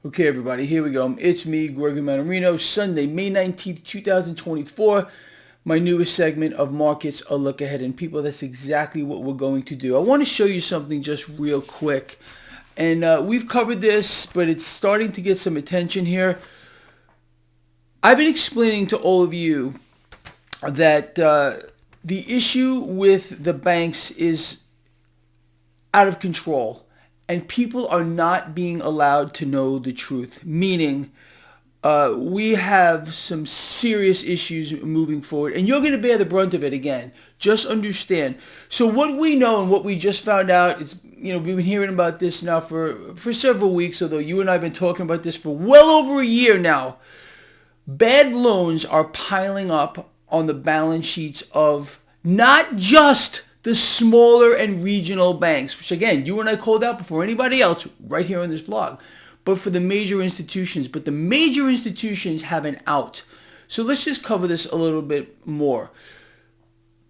Okay, everybody, here we go. It's me, Gregory Mannarino, Sunday, May 19th, 2024. My newest segment of Markets, a look ahead. And people, that's exactly what we're going to do. I want to show you something just real quick. And we've covered this, but it's starting to get some attention here. I've been explaining to all of you that the issue with the banks is out of control. And people are not being allowed to know the truth, meaning we have some serious issues moving forward, and you're going to bear the brunt of it again. Just understand. So what we know and what we just found out is, we've been hearing about this now for several weeks, although you and I have been talking about this for well over a year now. Bad loans are piling up on the balance sheets of not just the smaller and regional banks, which again, you and I called out before anybody else right here on this blog, but for the major institutions. But the major institutions have an out. So let's just cover this a little bit more.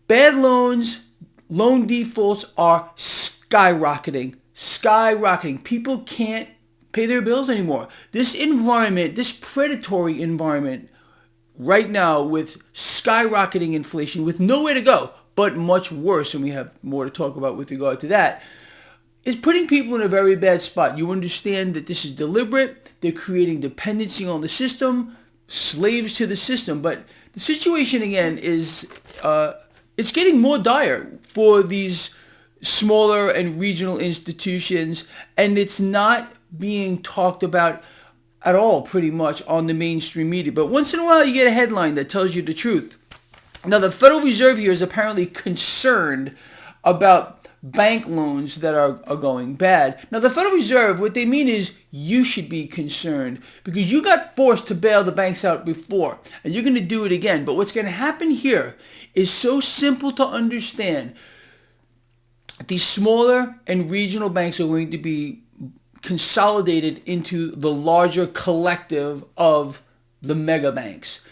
Bad loans, loan defaults are skyrocketing. People can't pay their bills anymore. This environment, this predatory environment right now with skyrocketing inflation, with nowhere to go, but much worse, and we have more to talk about with regard to that, is putting people in a very bad spot. You understand that this is deliberate. They're creating dependency on the system, slaves to the system. But the situation, again, is it's getting more dire for these smaller and regional institutions, and it's not being talked about at all, pretty much, on the mainstream media. But once in a while, you get a headline that tells you the truth. Now, the Federal Reserve here is apparently concerned about bank loans that are going bad. Now, the Federal Reserve, what they mean is you should be concerned because you got forced to bail the banks out before, and you're going to do it again. But what's going to happen here is so simple to understand. These smaller and regional banks are going to be consolidated into the larger collective of the mega banks.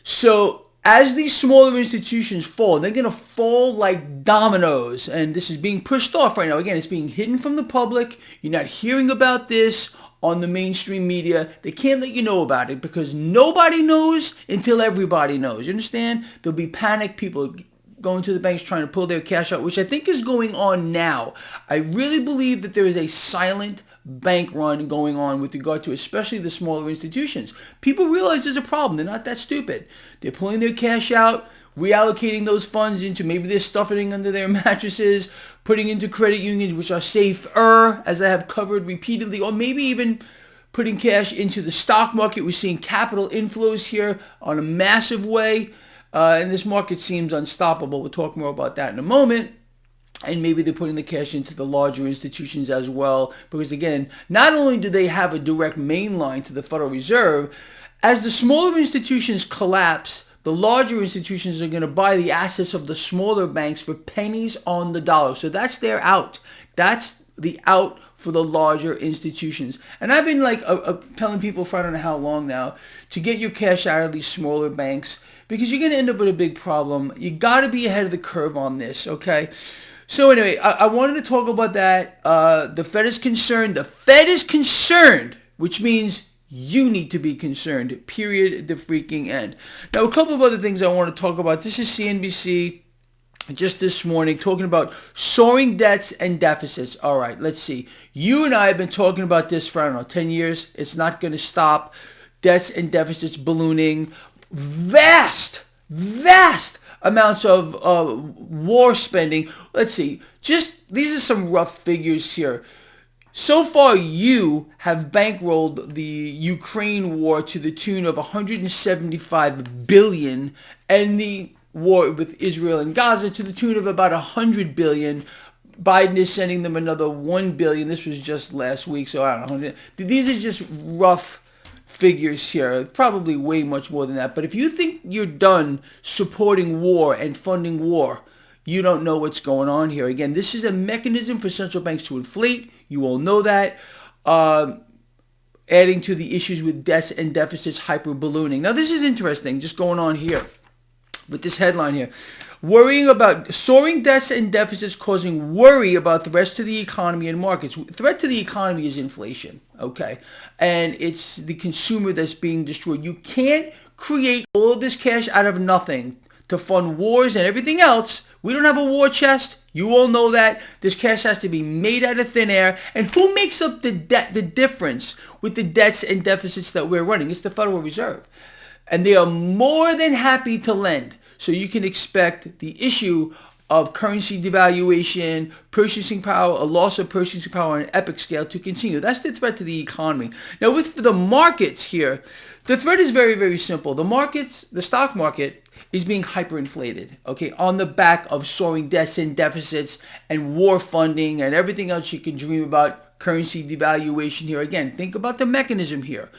So as these smaller institutions fall, they're going to fall like dominoes. And this is being pushed off right now. Again, it's being hidden from the public. You're not hearing about this on the mainstream media. They can't let you know about it because nobody knows until everybody knows. You understand? There'll be panic. People going to the banks trying to pull their cash out, which I think is going on now. I really believe that there is a silent bank run going on with regard to especially the smaller institutions. People realize there's a problem. They're not that stupid. They're pulling their cash out, reallocating those funds into, maybe they're stuffing under their mattresses, putting into credit unions, which are safer, as I have covered repeatedly, or maybe even putting cash into the stock market. We're seeing capital inflows here on a massive way, and this market seems unstoppable. We'll talk more about that in a moment. And maybe they're putting the cash into the larger institutions as well. Because again, not only do they have a direct main line to the Federal Reserve, as the smaller institutions collapse, the larger institutions are going to buy the assets of the smaller banks for pennies on the dollar. So that's their out. That's the out for the larger institutions. And I've been telling people for I don't know how long now to get your cash out of these smaller banks because you're going to end up with a big problem. You got to be ahead of the curve on this, okay? So anyway, I wanted to talk about that. The Fed is concerned. The Fed is concerned, which means you need to be concerned, period, the freaking end. Now, a couple of other things I want to talk about. This is CNBC just this morning talking about soaring debts and deficits. All right, let's see. You and I have been talking about this for, 10 years. It's not going to stop. Debts and deficits ballooning. Vast amounts of war spending. Let's see. These are some rough figures here. So far, you have bankrolled the Ukraine war to the tune of $175 billion, and the war with Israel and Gaza to the tune of about $100 billion. Biden is sending them another $1 billion. This was just last week, so I don't know. These are just rough figures here, probably way much more than that. But if you think you're done supporting war and funding war, you don't know what's going on here. Again, this is a mechanism for central banks to inflate. You all know that. Adding to the issues with debts and deficits, hyper ballooning. Now, this is interesting, just going on here. with this headline here. Worrying about soaring debts and deficits causing worry about threats to the economy and markets. Threat to the economy is inflation, okay? And it's the consumer that's being destroyed. You can't create all of this cash out of nothing to fund wars and everything else. We don't have a war chest. You all know that. This cash has to be made out of thin air. And who makes up the difference with the debts and deficits that we're running? It's the Federal Reserve. And they are more than happy to lend. So you can expect the issue of currency devaluation, purchasing power, a loss of purchasing power on an epic scale to continue. That's the threat to the economy. Now with the markets here, the threat is very, very simple. The markets, the stock market is being hyperinflated, okay, on the back of soaring debts and deficits and war funding and everything else you can dream about, currency devaluation here. Again, think about the mechanism here.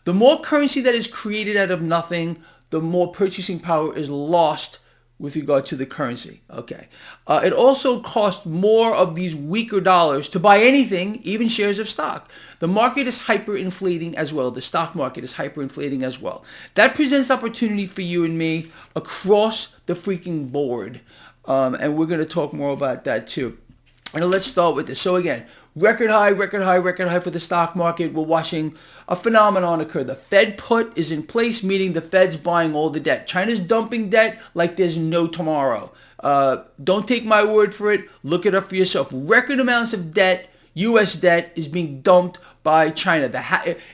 The more currency that is created out of nothing, the more purchasing power is lost with regard to the currency. Okay. It also costs more of these weaker dollars to buy anything, even shares of stock. The market is hyperinflating as well. The stock market is hyperinflating as well. That presents opportunity for you and me across the freaking board. And we're going to talk more about that too. And let's start with this. So again, record high for the stock market. We're watching a phenomenon occur. The Fed put is in place, meaning the Fed's buying all the debt. China's dumping debt like there's no tomorrow. Don't take my word for it. Look it up for yourself. Record amounts of debt, U.S. debt, is being dumped by China.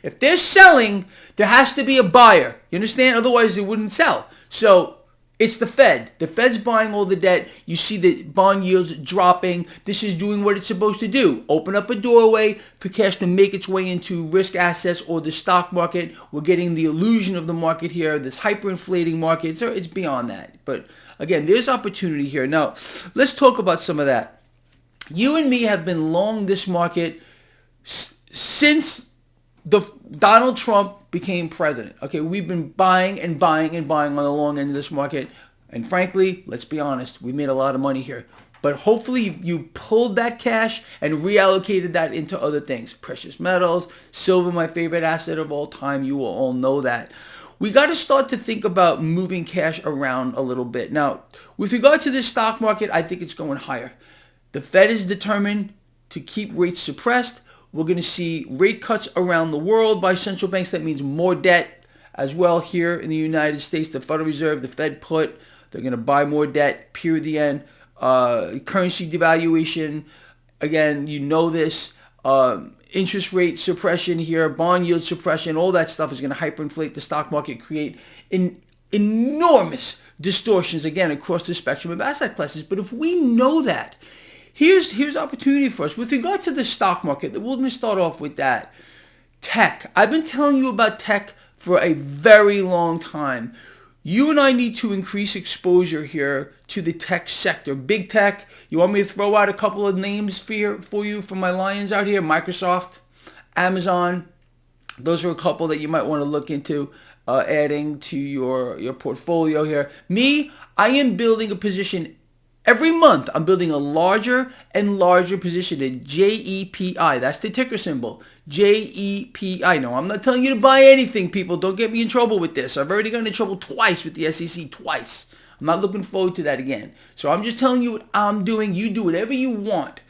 If they're selling, there has to be a buyer. You understand? Otherwise, they wouldn't sell. So it's the Fed. The Fed's buying all the debt. You see the bond yields dropping. This is doing what it's supposed to do. Open up a doorway for cash to make its way into risk assets or the stock market. We're getting the illusion of the market here, this hyperinflating market. So it's beyond that. But again, there's opportunity here. Now, let's talk about some of that. You and me have been long this market since Donald Trump became president. Okay, we've been buying and buying and buying on the long end of this market. And frankly, let's be honest, we made a lot of money here. But hopefully you pulled that cash and reallocated that into other things. Precious metals, silver, my favorite asset of all time. You will all know that. We got to start to think about moving cash around a little bit. Now, with regard to this stock market, I think it's going higher. The Fed is determined to keep rates suppressed. We're going to see rate cuts around the world by central banks. That means more debt as well here in the United States. The Federal Reserve, the Fed put, they're going to buy more debt, period, the end. Currency devaluation, again, you know this. Interest rate suppression here, bond yield suppression, all that stuff is going to hyperinflate the stock market, create enormous distortions, again, across the spectrum of asset classes. But if we know that, Here's opportunity for us. With regard to the stock market, we're going to start off with that. Tech. I've been telling you about tech for a very long time. You and I need to increase exposure here to the tech sector. Big tech. You want me to throw out a couple of names for you from my lions out here? Microsoft, Amazon. Those are a couple that you might want to look into adding to your portfolio here. Me, I am building a position. Every month, I'm building a larger and larger position in JEPI. That's the ticker symbol. JEPI. No, I'm not telling you to buy anything, people. Don't get me in trouble with this. I've already gotten in trouble twice with the SEC, twice. I'm not looking forward to that again. So I'm just telling you what I'm doing. You do whatever you want.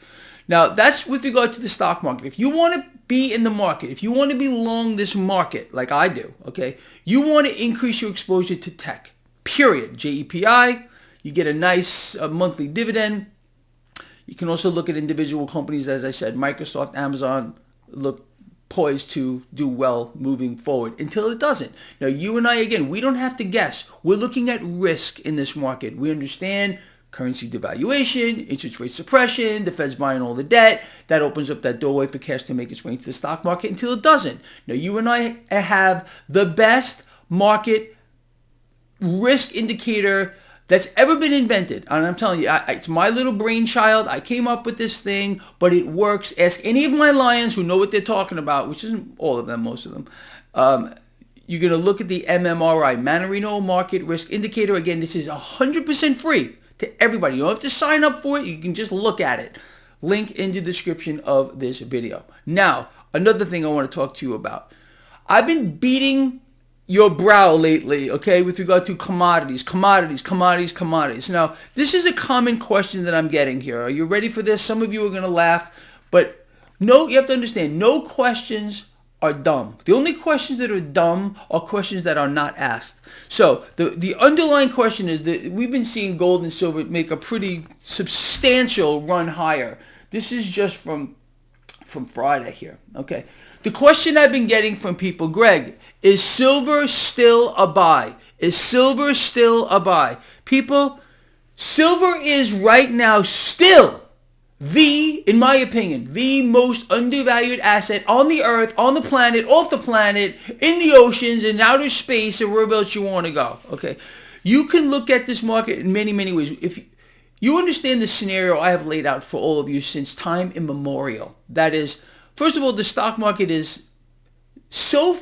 Now, that's with regard to the stock market. If you want to be in the market, if you want to be long this market, like I do, okay, you want to increase your exposure to tech, period. JEPI. You get a nice monthly dividend. You can also look at individual companies, as I said, Microsoft, Amazon, look poised to do well moving forward until it doesn't. Now, you and I, again, we don't have to guess. We're looking at risk in this market. We understand currency devaluation, interest rate suppression, the Fed's buying all the debt. That opens up that doorway for cash to make its way into the stock market until it doesn't. Now, you and I have the best market risk indicator that's ever been invented. And I'm telling you, it's my little brainchild. I came up with this thing, but it works. Ask any of my lions who know what they're talking about, which isn't all of them, most of them. You're going to look at the MMRI, Mannarino Market Risk Indicator. Again, this is 100% free to everybody. You don't have to sign up for it. You can just look at it. Link in the description of this video. Now, another thing I want to talk to you about. I've been beating your brow lately, okay, with regard to commodities. Now, this is a common question that I'm getting here. Are you ready for this? Some of you are going to laugh, but no, you have to understand, no questions are dumb. The only questions that are dumb are questions that are not asked. So the underlying question is that we've been seeing gold and silver make a pretty substantial run higher. This is just from Friday here, okay? The question I've been getting from people, Greg, is silver still a buy? Is silver still a buy? People, silver is right now still in my opinion, the most undervalued asset on the earth, on the planet, off the planet, in the oceans, in outer space, or wherever else you want to go, okay? You can look at this market in many, many ways. If you understand the scenario I have laid out for all of you since time immemorial, that is, first of all, the stock market is so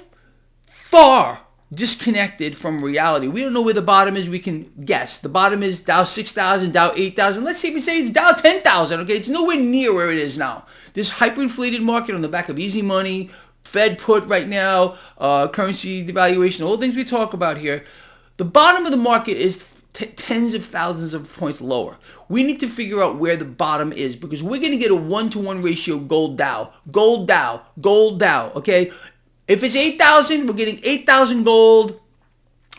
far disconnected from reality. We don't know where the bottom is. We can guess. The bottom is Dow 6,000, Dow 8,000. Let's see if we say it's Dow 10,000. Okay, it's nowhere near where it is now. This hyperinflated market on the back of easy money, Fed put right now, currency devaluation, all the things we talk about here. The bottom of the market is tens of thousands of points lower. We need to figure out where the bottom is because we're going to get a 1-to-1 ratio gold Dow, okay? If it's 8,000, we're getting 8,000 gold,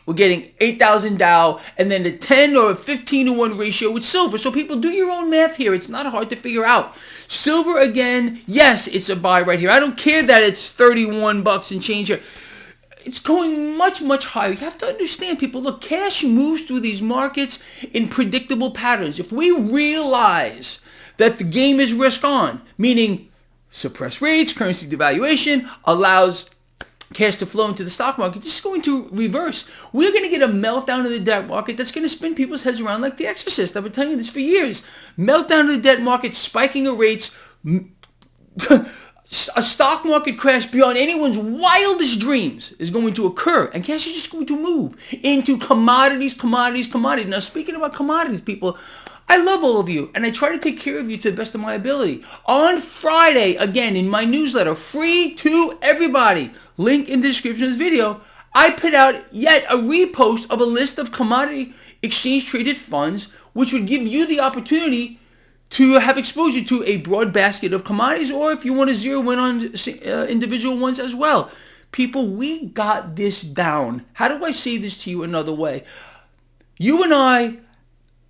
we're getting 8,000 Dow, and then the 10 or 15-to-1 ratio with silver. So people, do your own math here. It's not hard to figure out. Silver, again, yes, it's a buy right here. I don't care that it's 31 bucks and change here. It's going much, much higher. You have to understand, people, look, cash moves through these markets in predictable patterns. If we realize that the game is risk on, meaning suppressed rates, currency devaluation, allows cash to flow into the stock market, this is going to reverse. We're going to get a meltdown in the debt market that's going to spin people's heads around like The Exorcist. I've been telling you this for years. Meltdown in the debt market, spiking of rates, a stock market crash beyond anyone's wildest dreams is going to occur. And cash is just going to move into commodities. Now, speaking about commodities, people, I love all of you, and I try to take care of you to the best of my ability. On Friday, again, in my newsletter, free to everybody, link in the description of this video, I put out yet a repost of a list of commodity exchange-traded funds, which would give you the opportunity to have exposure to a broad basket of commodities, or if you want to zero in on individual ones as well. People, we got this down. How do I say this to you another way? You and I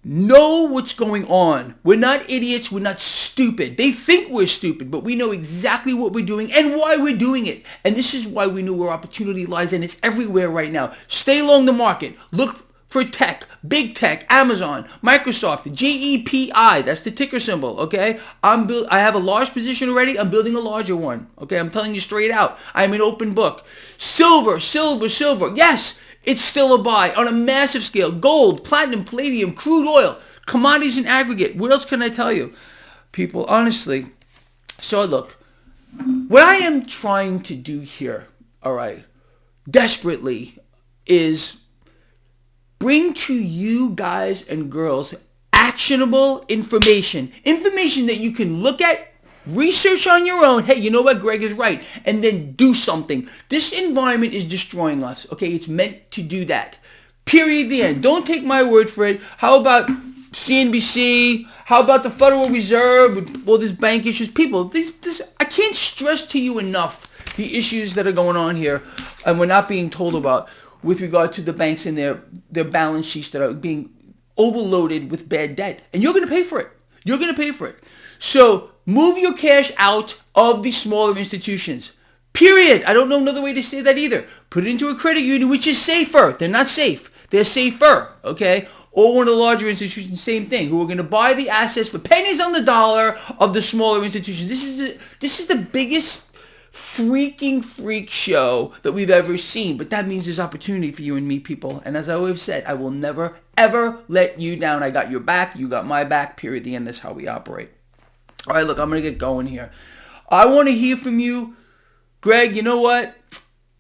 know what's going on. We're not idiots. We're not stupid. They think we're stupid, but we know exactly what we're doing and why we're doing it. And this is why we know where opportunity lies, and it's everywhere right now. Stay along the market. Look for tech, big tech, Amazon, Microsoft, GEPI. That's the ticker symbol, okay? I have a large position already. I'm building a larger one, okay? I'm telling you straight out. I'm an open book. Silver. Yes, it's still a buy on a massive scale. Gold, platinum, palladium, crude oil, commodities in aggregate. What else can I tell you? People, honestly. So look, what I am trying to do here, all right, desperately, is bring to you guys and girls actionable information. Information that you can look at, research on your own. Hey, you know what? Greg is right. And then do something. This environment is destroying us. Okay, it's meant to do that. Period. The end. Don't take my word for it. How about CNBC? How about the Federal Reserve with all these bank issues? People, I can't stress to you enough the issues that are going on here and we're not being told about with regard to the banks and their balance sheets that are being overloaded with bad debt. And you're going to pay for it. So move your cash out of the smaller institutions. Period. I don't know another way to say that either. Put it into a credit union, which is safer. They're not safe. They're safer. Okay? Or one of the larger institutions, same thing, who are going to buy the assets for pennies on the dollar of the smaller institutions. This is the biggest freak show that we've ever seen. But that means there's opportunity for you and me, people. And as I always said, I will never, ever let you down. I got your back. You got my back. Period. The end. That's how we operate. All right, look, I'm going to get going here. I want to hear from you. Greg, you know what?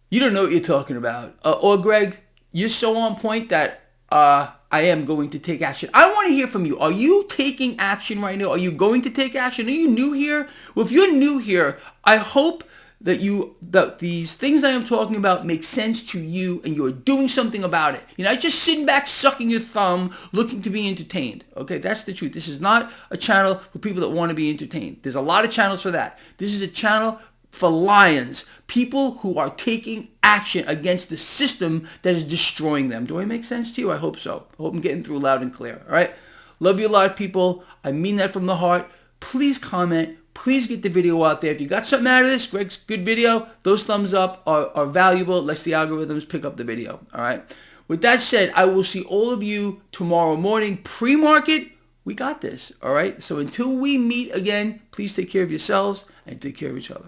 You don't know what you're talking about. Or Greg, you're so on point that I am going to take action. I want to hear from you. Are you taking action right now? Are you going to take action? Are you new here? Well, if you're new here, I hope that these things I am talking about make sense to you and you're doing something about it. You're not just sitting back sucking your thumb looking to be entertained. Okay, that's the truth. This is not a channel for people that want to be entertained. There's a lot of channels for that. This is a channel for lions, people who are taking action against the system that is destroying them. Do I make sense to you? I hope so. I hope I'm getting through loud and clear. All right? Love you a lot, people. I mean that from the heart. Please comment. Please get the video out there. If you got something out of this, Greg's good video, those thumbs up are valuable. It lets the algorithms pick up the video. All right? With that said, I will see all of you tomorrow morning. Pre-market, we got this. All right? So until we meet again, please take care of yourselves and take care of each other.